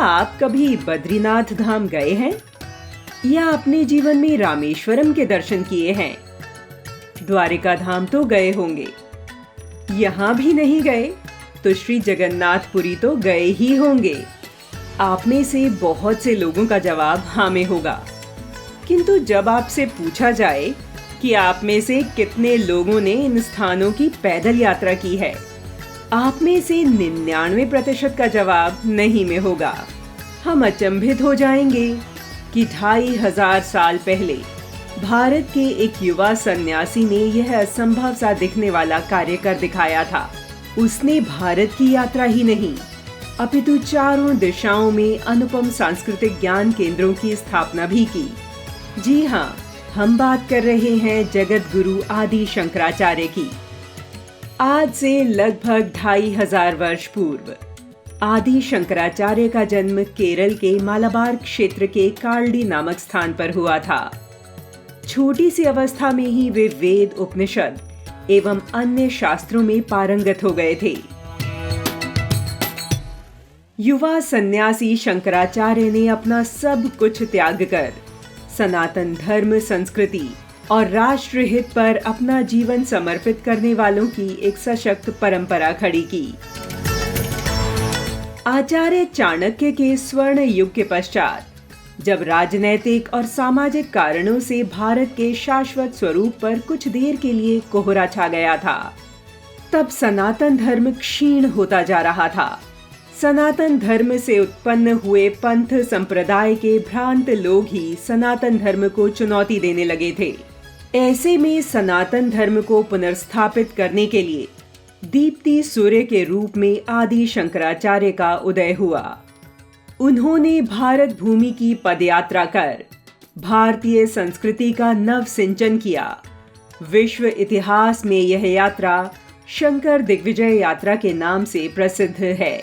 आप कभी बद्रीनाथ धाम गए हैं या अपने जीवन में रामेश्वरम के दर्शन किए हैं? द्वारिका धाम तो गए होंगे। यहाँ भी नहीं गए तो श्री जगन्नाथपुरी तो गए ही होंगे। आप में से बहुत से लोगों का जवाब हाँ में होगा। किंतु जब आपसे पूछा जाए कि आप में से कितने लोगों ने इन स्थानों की पैदल यात्रा की है, आप में से 99% का जवाब नहीं में होगा। हम अचंभित हो जाएंगे कि 2500 साल पहले भारत के एक युवा सन्यासी ने यह असंभव सा दिखने वाला कार्य कर दिखाया था। उसने भारत की यात्रा ही नहीं, अपितु चारों दिशाओं में अनुपम सांस्कृतिक ज्ञान केंद्रों की स्थापना भी की। जी हाँ, हम बात कर रहे हैं जगत गुरु आदि शंकराचार्य की। आज से लगभग 2500 वर्ष पूर्व आदि शंकराचार्य का जन्म केरल के मालाबार क्षेत्र के कालडी नामक स्थान पर हुआ था। छोटी सी अवस्था में ही वे वेद, उपनिषद एवं अन्य शास्त्रों में पारंगत हो गए थे। युवा सन्यासी शंकराचार्य ने अपना सब कुछ त्याग कर सनातन धर्म, संस्कृति और राष्ट्र हित पर अपना जीवन समर्पित करने वालों की एक सशक्त परंपरा खड़ी की। आचार्य चाणक्य के स्वर्ण युग के पश्चात जब राजनैतिक और सामाजिक कारणों से भारत के शाश्वत स्वरूप पर कुछ देर के लिए कोहरा छा गया था, तब सनातन धर्म क्षीण होता जा रहा था। सनातन धर्म से उत्पन्न हुए पंथ संप्रदाय के भ्रांत लोग ही सनातन धर्म को चुनौती देने लगे थे। ऐसे में सनातन धर्म को पुनर्स्थापित करने के लिए दीप्ति सूर्य के रूप में आदि शंकराचार्य का उदय हुआ। उन्होंने भारत भूमि की पदयात्रा कर भारतीय संस्कृति का नव सिंचन किया। विश्व इतिहास में यह यात्रा शंकर दिग्विजय यात्रा के नाम से प्रसिद्ध है।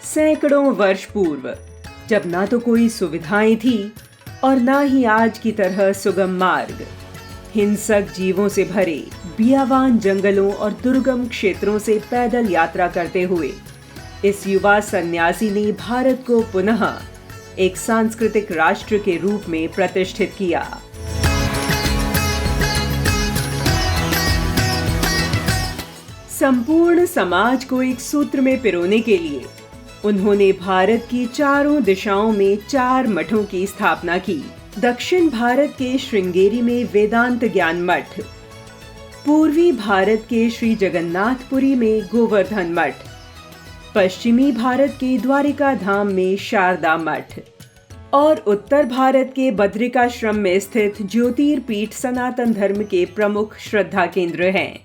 सैकड़ों वर्ष पूर्व, जब ना तो कोई सुविधाएं थी और ना ही आज की तरह सुगम मार्ग, हिंसक जीवों से भरे बियावान जंगलों और दुर्गम क्षेत्रों से पैदल यात्रा करते हुए इस युवा सन्यासी ने भारत को पुनः एक सांस्कृतिक राष्ट्र के रूप में प्रतिष्ठित किया। संपूर्ण समाज को एक सूत्र में पिरोने के लिए उन्होंने भारत की चारों दिशाओं में 4 मठों की स्थापना की। दक्षिण भारत के श्रृंगेरी में वेदांत ज्ञान मठ, पूर्वी भारत के श्री जगन्नाथपुरी में गोवर्धन मठ, पश्चिमी भारत के द्वारिका धाम में शारदा मठ और उत्तर भारत के बद्रिकाश्रम में स्थित ज्योतिर्पीठ सनातन धर्म के प्रमुख श्रद्धा केंद्र हैं।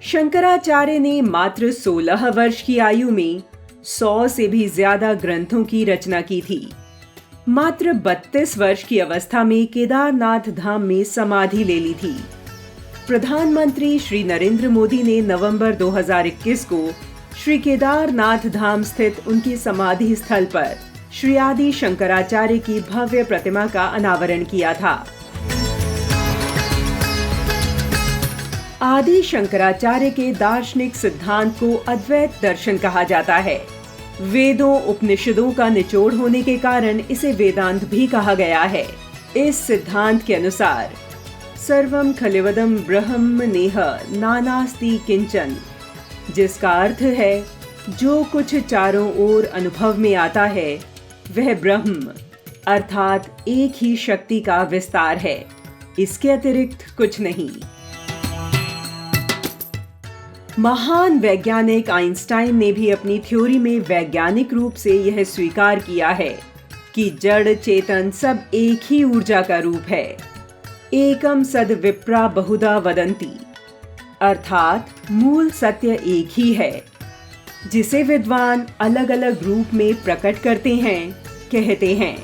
शंकराचार्य ने मात्र 16 वर्ष की आयु में 100 से भी ज्यादा ग्रंथों की रचना की थी। मात्र 32 वर्ष की अवस्था में केदारनाथ धाम में समाधि ले ली थी। प्रधानमंत्री श्री नरेंद्र मोदी ने नवंबर 2021 को श्री केदारनाथ धाम स्थित उनकी समाधि स्थल पर श्री आदि शंकराचार्य की भव्य प्रतिमा का अनावरण किया था। आदि शंकराचार्य के दार्शनिक सिद्धांत को अद्वैत दर्शन कहा जाता है। वेदों, उपनिषदों का निचोड़ होने के कारण इसे वेदांत भी कहा गया है। इस सिद्धांत के अनुसार सर्वम खलिवदम ब्रह्म नेह नानास्ति किंचन, जिसका अर्थ है जो कुछ चारों ओर अनुभव में आता है वह ब्रह्म अर्थात एक ही शक्ति का विस्तार है, इसके अतिरिक्त कुछ नहीं। महान वैज्ञानिक आइंस्टाइन ने भी अपनी थ्योरी में वैज्ञानिक रूप से यह स्वीकार किया है कि जड़ चेतन सब एक ही ऊर्जा का रूप है। एकम सद विप्रा बहुधा वदंती, अर्थात मूल सत्य एक ही है, जिसे विद्वान अलग अलग रूप में प्रकट करते हैं, कहते हैं।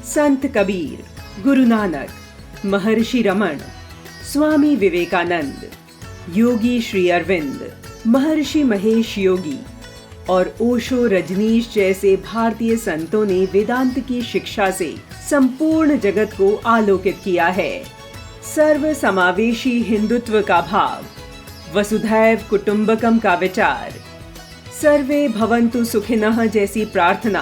संत कबीर, गुरु नानक, महर्षि रमण, स्वामी विवेकानंद, योगी श्री अरविंद, महर्षि महेश योगी और ओशो, रजनीश जैसे भारतीय संतों ने वेदांत की शिक्षा से संपूर्ण जगत को आलोकित किया है। सर्व समावेशी हिंदुत्व का भाव, वसुधैव कुटुंबकम का विचार, सर्वे भवन्तु सुखिनः जैसी प्रार्थना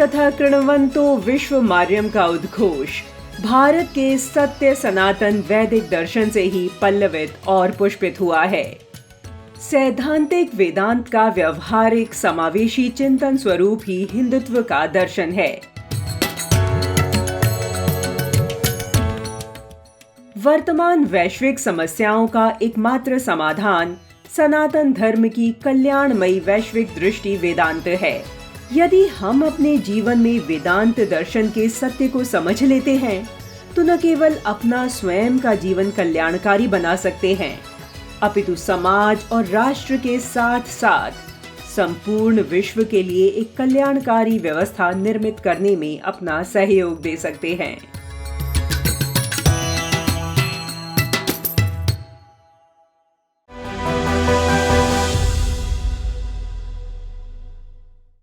तथा कृण्वन्तो विश्वमार्यम का उद्घोष भारत के सत्य सनातन वैदिक दर्शन से ही पल्लवित और पुष्पित हुआ है। सैद्धांतिक वेदांत का व्यवहारिक समावेशी चिंतन स्वरूप ही हिंदुत्व का दर्शन है। वर्तमान वैश्विक समस्याओं का एकमात्र समाधान सनातन धर्म की कल्याणमयी वैश्विक दृष्टि वेदांत है। यदि हम अपने जीवन में वेदांत दर्शन के सत्य को समझ लेते हैं, तो न केवल अपना स्वयं का जीवन कल्याणकारी बना सकते हैं, अपितु समाज और राष्ट्र के साथ साथ संपूर्ण विश्व के लिए एक कल्याणकारी व्यवस्था निर्मित करने में अपना सहयोग दे सकते हैं।